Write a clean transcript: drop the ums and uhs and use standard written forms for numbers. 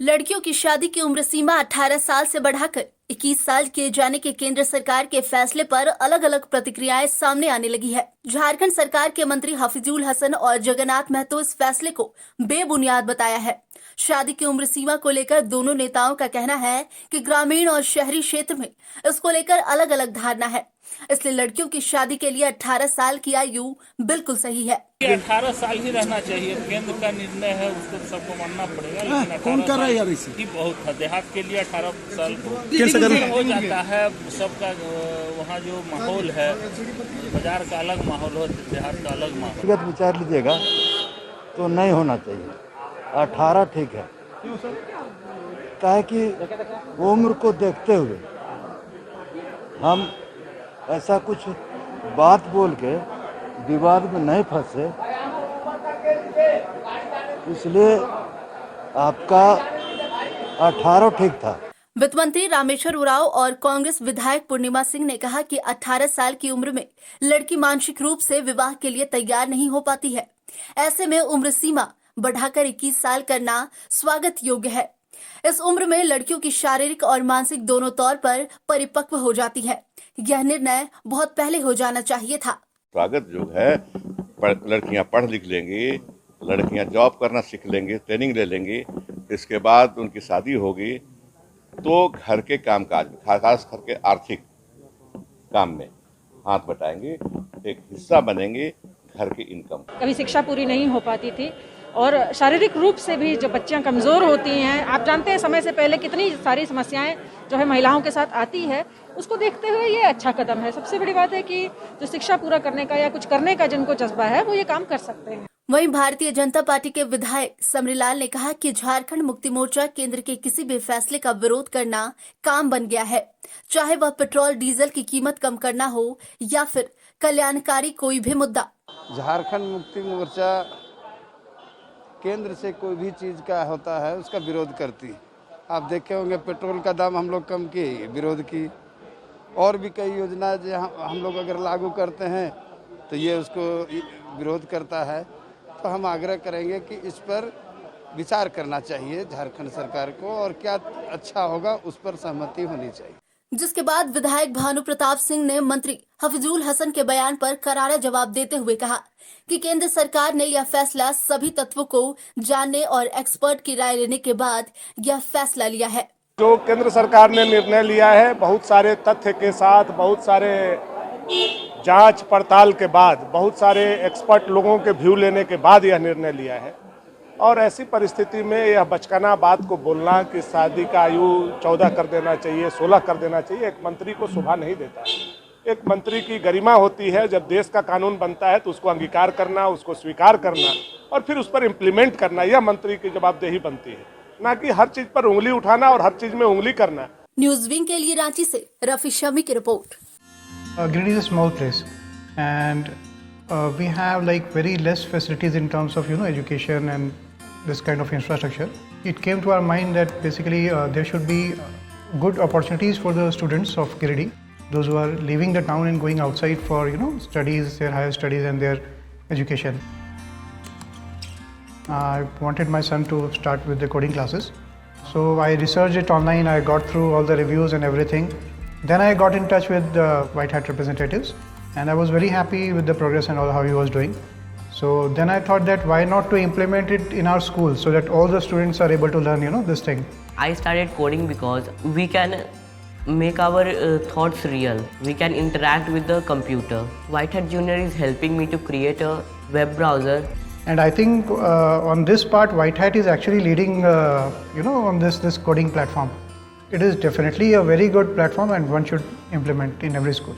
लड़कियों की शादी की उम्र सीमा 18 साल से बढ़ाकर 21 साल किए जाने के केंद्र सरकार के फैसले पर अलग अलग प्रतिक्रियाएं सामने आने लगी है। झारखंड सरकार के मंत्री हफीजुल हसन और जगन्नाथ महतो इस फैसले को बेबुनियाद बताया है। शादी की उम्र सीमा को लेकर दोनों नेताओं का कहना है कि ग्रामीण और शहरी क्षेत्र में इसको लेकर अलग अलग धारणा है, इसलिए लड़कियों की शादी के लिए 18 साल की आयु बिल्कुल सही है। 18 साल ही रहना चाहिए, केंद्र का निर्णय है, उसको सबको मानना पड़ेगा। लेकिन कौन कर रहा है यार इसे? ही बहुत है, देहात के लिए 18 साल कैसे हो जाता है। सबका वहाँ जो माहौल है, बाजार का अलग माहौल हो, देहात का अलग माहौल। व्यक्तिगत विचार लीजिएगा तो नहीं होना चाहिए, 18 ठीक है। क्या है कि उम्र को देखते हुए हम ऐसा कुछ बात बोल के विवाद में नहीं फंसे, इसलिए आपका 18 ठीक था। वित्त मंत्री रामेश्वर उरांव और कांग्रेस विधायक पूर्णिमा सिंह ने कहा कि 18 साल की उम्र में लड़की मानसिक रूप से विवाह के लिए तैयार नहीं हो पाती है। ऐसे में उम्र सीमा बढ़ाकर 21 साल करना स्वागत योग्य है। इस उम्र में लड़कियों की शारीरिक और मानसिक दोनों तौर पर परिपक्व हो जाती है। यह निर्णय बहुत पहले हो जाना चाहिए था। स्वागत योग है, लड़कियां पढ़ लिख लेंगी, लड़कियां जॉब करना सीख लेंगी, ट्रेनिंग ले लेंगी, इसके बाद उनकी शादी होगी तो घर के कामकाज में, खास करके आर्थिक काम में हाथ बटाएंगे, एक हिस्सा बनेंगे घर की इनकम। कभी शिक्षा पूरी नहीं हो पाती थी और शारीरिक रूप से भी जो बच्चियां कमज़ोर होती हैं, आप जानते हैं समय से पहले कितनी सारी समस्याएं जो है महिलाओं के साथ आती है, उसको देखते हुए ये अच्छा कदम है। सबसे बड़ी बात है कि जो शिक्षा पूरा करने का या कुछ करने का जिनको जज्बा है वो ये काम कर सकते हैं। वहीं भारतीय जनता पार्टी के विधायक समरीलाल ने कहा कि झारखंड मुक्ति मोर्चा केंद्र के किसी भी फैसले का विरोध करना काम बन गया है, चाहे वह पेट्रोल डीजल की कीमत कम करना हो या फिर कल्याणकारी कोई भी मुद्दा। झारखंड मुक्ति मोर्चा केंद्र से कोई भी चीज का होता है उसका विरोध करती है। आप देखे होंगे पेट्रोल का दाम हम लोग कम किए, विरोध की, और भी कई योजना जो हम लोग अगर लागू करते हैं तो ये उसको विरोध करता है। तो हम आग्रह करेंगे कि इस पर विचार करना चाहिए झारखंड सरकार को, और क्या अच्छा होगा उस पर सहमति होनी चाहिए। जिसके बाद विधायक भानु प्रताप सिंह ने मंत्री हफीजुल हसन के बयान पर करारा जवाब देते हुए कहा कि केंद्र सरकार ने यह फैसला सभी तत्वों को जानने और एक्सपर्ट की राय लेने के बाद यह फैसला लिया है। जो केंद्र सरकार ने निर्णय लिया है, बहुत सारे तथ्य के साथ, बहुत सारे जांच पड़ताल के बाद, बहुत सारे एक्सपर्ट लोगों के व्यू लेने के बाद यह निर्णय लिया है। और ऐसी परिस्थिति में यह बचकाना बात को बोलना कि शादी का आयु 14 कर देना चाहिए, 16 कर देना चाहिए, एक मंत्री को शोभा नहीं देता है। एक मंत्री की गरिमा होती है, जब देश का कानून बनता है तो उसको अंगीकार करना, उसको स्वीकार करना और फिर उस पर इम्प्लीमेंट करना, यह मंत्री की जवाबदेही बनती है, ना कि हर चीज पर उंगली उठाना और हर चीज में उंगली करना। न्यूज विंग के लिए रांची से रफी शमी की report. Giridih is a small place and we have like very less facilities in terms of education and this kind of infrastructure. It came to our mind that basically there should be good opportunities for the students of Giridih, those who are leaving the town and going outside for studies, their higher studies and their education. I wanted my son to start with the coding classes, so I researched it online. I got through all the reviews and everything. Then I got in touch with the White Hat representatives and I was very happy with the progress and all how he was doing. So then I thought that why not to implement it in our school so that all the students are able to learn this thing. I started coding because we can make our thoughts real. We can interact with the computer. White Hat Junior is helping me to create a web browser. And I think on this part White Hat is actually leading on this coding platform. It is definitely a very good platform and one should implement in every school.